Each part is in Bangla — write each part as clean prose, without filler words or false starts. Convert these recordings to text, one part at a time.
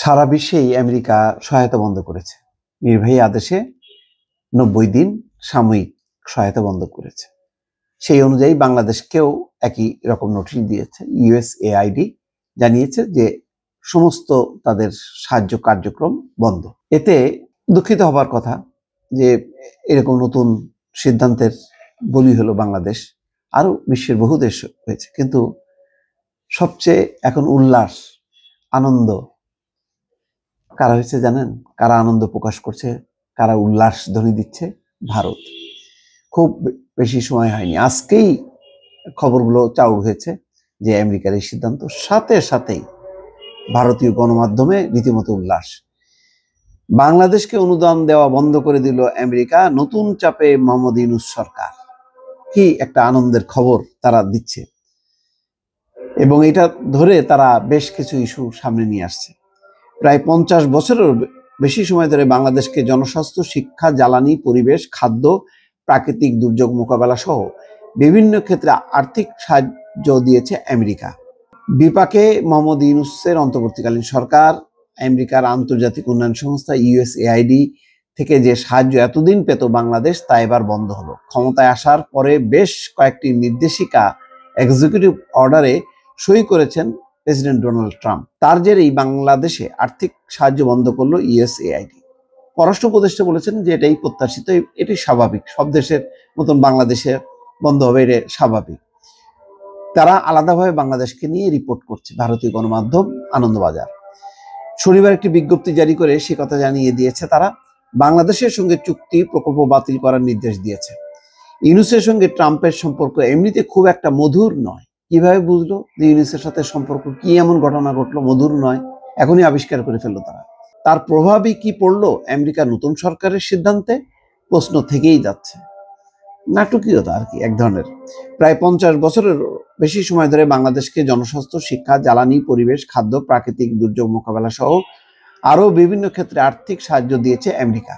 সারা বিশ্বেই আমেরিকা সহায়তা বন্ধ করেছে। নির্বাহী আদেশে 90 দিন সাময়িক সহায়তা বন্ধ করেছে। সেই অনুযায়ী বাংলাদেশকেও একই রকম নোটিশ দিয়েছে। ইউএসএআইডি জানিয়েছে যে সমস্ত তাদের সাহায্য কার্যক্রম বন্ধ। এতে দুঃখিত হবার কথা যে এরকম নতুন সিদ্ধান্তের বলি হলো বাংলাদেশ। আরো বিশ্বের বহু দেশ হয়েছে, কিন্তু সবচেয়ে এখন উল্লাস আনন্দ কারা হয়েছে জানেন? কারা আনন্দ প্রকাশ করছে, কারা উল্লাস ধ্বনি দিচ্ছে? ভারত। খুব বেশি সময় হয়নি, আজকেই খবরগুলো চাউর হয়েছে যে আমেরিকার এই সিদ্ধান্ত। সাথে সাথেই ভারতীয় গণমাধ্যমে রীতিমতো উল্লাস। বাংলাদেশকে অনুদান দেওয়া বন্ধ করে দিল আমেরিকা, নতুন চাপে মোহাম্মদ ইউনূস সরকার। কি একটা আনন্দের খবর তারা দিচ্ছে, এবং এটা ধরে তারা বেশ কিছু ইস্যু সামনে নিয়ে আসছে। প্রায় 50 বছরের বেশি সময় ধরে বাংলাদেশকে জনস্বাস্থ্য, শিক্ষা, জ্বালানি, পরিবেশ, খাদ্য, প্রাকৃতিক দুর্যোগ মোকাবেলা সহ বিভিন্ন ক্ষেত্রে আর্থিক সাহায্য দিয়েছে আমেরিকা। বিপাকে মোহাম্মদ ইউনূসের অন্তর্বর্তীকালীন সরকার আমেরিকার আন্তর্জাতিক উন্নয়ন সংস্থা ইউএসএআইডি থেকে যে সাহায্য এতদিন পেত বাংলাদেশ, তা এবার বন্ধ হলো। ক্ষমতায় আসার পরে বেশ কয়েকটি নির্দেশিকা এক্সিকিউটিভ অর্ডারে সই করেছেন প্রেসিডেন্ট ডোনাল্ড ট্রাম্প। তার জেরেই বাংলাদেশে আর্থিক সাহায্য বন্ধ করলো ইউএসএআইডি। পররাষ্ট্র উপদেষ্টা বলেছেন যে এটাই প্রত্যাশিত, এটি স্বাভাবিক, সব দেশের মতন বাংলাদেশে বন্ধ হবে, এটা স্বাভাবিক। তারা আলাদাভাবে বাংলাদেশকে নিয়ে রিপোর্ট করছে ভারতীয় গণমাধ্যম আনন্দবাজার। শনিবার একটি বিজ্ঞপ্তি জারি করে সে কথা জানিয়ে দিয়েছে তারা বাংলাদেশের সঙ্গে চুক্তি প্রকল্প বাতিল করার নির্দেশ দিয়েছে। ইউনূসের সঙ্গে ট্রাম্পের সম্পর্ক এমনিতে খুব একটা মধুর নয়। কিভাবে বুঝলো যে ইউনূসের সাথে সম্পর্ক, কি এমন ঘটনা ঘটলো মধুর নয়? এখনই আবিষ্কার করে ফেললো তারা। তার প্রভাবই কি পড়লো আমেরিকার নতুন সরকারের সিদ্ধান্তে? প্রশ্ন থেকেই যাচ্ছে। নাটকীয়তা আর কি এক ধরনের। প্রায় 50 বছরের বেশি সময় ধরে বাংলাদেশকে জনস্বাস্থ্য, শিক্ষা, জ্বালানি, পরিবেশ, খাদ্য, প্রাকৃতিক দুর্যোগ মোকাবেলা সহ আরো বিভিন্ন ক্ষেত্রে আর্থিক সাহায্য দিয়েছে আমেরিকা।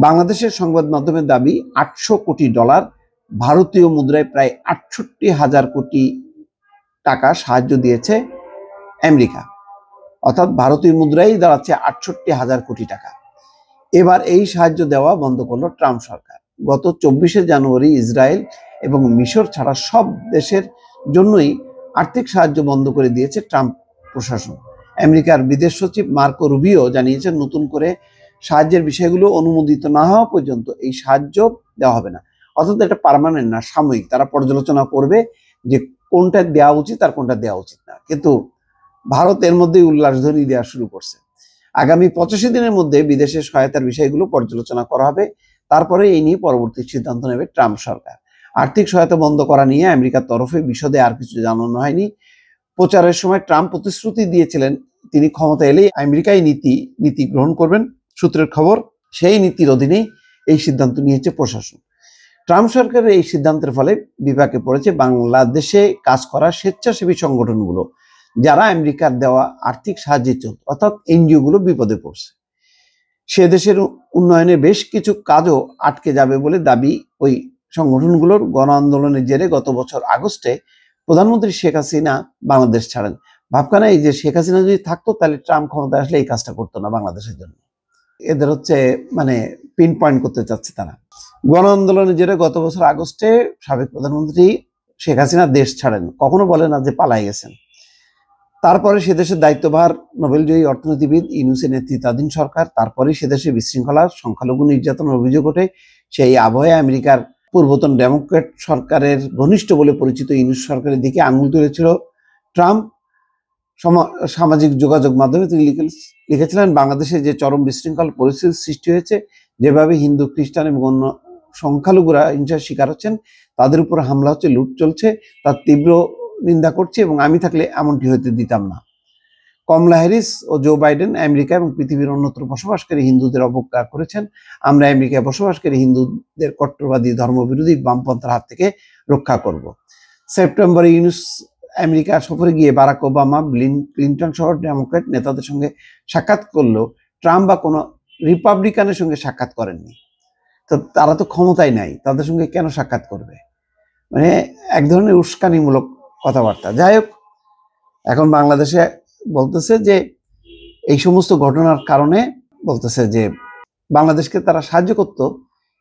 বাংলাদেশের সংবাদ মাধ্যমের দাবি, $800 কোটি, ভারতীয় মুদ্রায় প্রায় 68,000 কোটি টাকা সাহায্য দিয়েছে আমেরিকা। অর্থাৎ ভারতীয় মুদ্রায় দাঁড়াচ্ছে 68,000 কোটি টাকা। এবার এই সাহায্য দেওয়া বন্ধ করলো ট্রাম্প সরকার। গত 24শে জানুয়ারি ইসরায়েল এবং মিশর ছাড়া সব দেশের জন্যই আর্থিক সাহায্য বন্ধ করে দিয়েছে ট্রাম্প প্রশাসন। আমেরিকার বিদেশ সচিব মার্কো রুবিও জানিয়েছেন, নতুন করে সাহায্যের বিষয়গুলো অনুমোদিত না হওয়া পর্যন্ত এই সাহায্য দেওয়া হবে না। অর্থাৎ এটা পার্মানেন্ট না, সাময়িক। তারা পর্যালোচনা করবে যে কোনটা দেওয়া উচিত আর কোনটা দেওয়া উচিত না। কিন্তু ভারত এর মধ্যেই উল্লাসধ্বনি দেওয়া শুরু করছে। আগামী 85 দিনের মধ্যে বিদেশের সহায়তার বিষয়গুলো পর্যালোচনা করা হবে, তারপরে এই নিয়ে পরবর্তী সিদ্ধান্ত নেবে ট্রাম্প সরকার। আর্থিক সহায়তা বন্ধ করা নিয়ে আমেরিকার তরফে বিশদে আর কিছু জানানো হয়নি। প্রচারের সময় ট্রাম্প প্রতিশ্রুতি দিয়েছিলেন তিনি ক্ষমতা এলেই আমেরিকায় নীতি গ্রহণ করবেন। সূত্রের খবর, সেই নীতির অধীনেই এই সিদ্ধান্ত নিয়েছে প্রশাসন। ট্রাম্প সরকারের এই সিদ্ধান্তের ফলে বিপাকে পড়েছে বাংলাদেশে কাজ করা স্বেচ্ছাসেবী সংগঠনগুলো, যারা আমেরিকার দেওয়া আর্থিক সাহায্যে চলত, অর্থাৎ এনজিও গুলো বিপদে পড়ছে। সে দেশের উন্নয়নে বেশ কিছু কাজও আটকে যাবে বলে দাবি ওই সংগঠনগুলোর। গণ আন্দোলনের জেরে গত বছর আগস্টে প্রধানমন্ত্রী শেখ হাসিনা বাংলাদেশ ছাড়েন। ভাবখানা এই যে শেখ হাসিনা যদি থাকতো তাহলে ট্রাম্প ক্ষমতায় আসলে এই কাজটা করতো না বাংলাদেশের জন্য। এদের হচ্ছে পিন পয়েন্ট করতে চাচ্ছে তারা। গণ আন্দোলনের জেরে গত বছর আগস্টে সাবেক প্রধানমন্ত্রী শেখ হাসিনা দেশ ছাড়েন, কখনো বলে না যে পালাই গেছেন। তারপরে সে দেশের দায়িত্বভার নোবেলজয়ী অর্থনীতিবিদ ইউনূসের নেতৃত্বাধীন সরকার। তারপরে সে দেশে বিশৃঙ্খলা, সংখ্যালঘু নির্যাতনের অভিযোগ ওঠে। সেই আবহে আমেরিকার পূর্বতন ডেমোক্র্যাট সরকারের ঘনিষ্ঠ বলে পরিচিত ইউনূস সরকারের দিকে আঙুল তুলেছিল ট্রাম্প। সামাজিক যোগাযোগ মাধ্যমে তিনি লিখেছিলেন, বাংলাদেশে যে চরম বিশৃঙ্খল পরিস্থিতির সৃষ্টি হয়েছে, যেভাবে হিন্দু, খ্রিস্টান এবং অন্য সংখ্যালঘুরা হিংসার শিকার হচ্ছেন, তাদের উপর হামলা হচ্ছে, লুট চলছে, তার তীব্র নিন্দা করছি এবং আমি থাকলে এমনটি হতে দিতাম না। কমলা হ্যারিস ও জো বাইডেন আমেরিকা এবং পৃথিবীর অন্যত্র বসবাসকারী হিন্দুদের অবজ্ঞা করেছেন। আমরা আমেরিকায় বসবাসকারী হিন্দুদের কট্টরবাদী ধর্মবিরোধী বামপন্থার হাত থেকে রক্ষা করব। সেপ্টেম্বরে ইউনূস আমেরিকা সফরে গিয়ে বারাক ওবামা, ক্লিন্টন সহ ডেমোক্র্যাট নেতাদের সঙ্গে সাক্ষাৎ করলেও ট্রাম্প বা কোনো রিপাবলিকানের সঙ্গে সাক্ষাৎ করেননি। তো তারা তো ক্ষমতায় নাই, তাদের সঙ্গে কেন সাক্ষাৎ করবে? এক ধরনের উস্কানিমূলক কথাবার্তা। যাই হোক, এখন বাংলাদেশে বলতেছে যে এই সমস্ত ঘটনার কারণে বলতেছে যে বাংলাদেশকে তারা সাহায্য করত,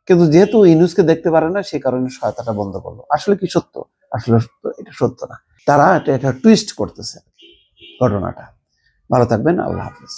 কিন্তু যেহেতু ইউনূসকে দেখতে পারে না, সেই কারণে সহায়তাটা বন্ধ করলো। আসলে কি সত্য? আসলে এটা সত্য না, তারা এটা টুইস্ট করতেছে ঘটনাটা। ভালো থাকবেন, আল্লাহ হাফেজ।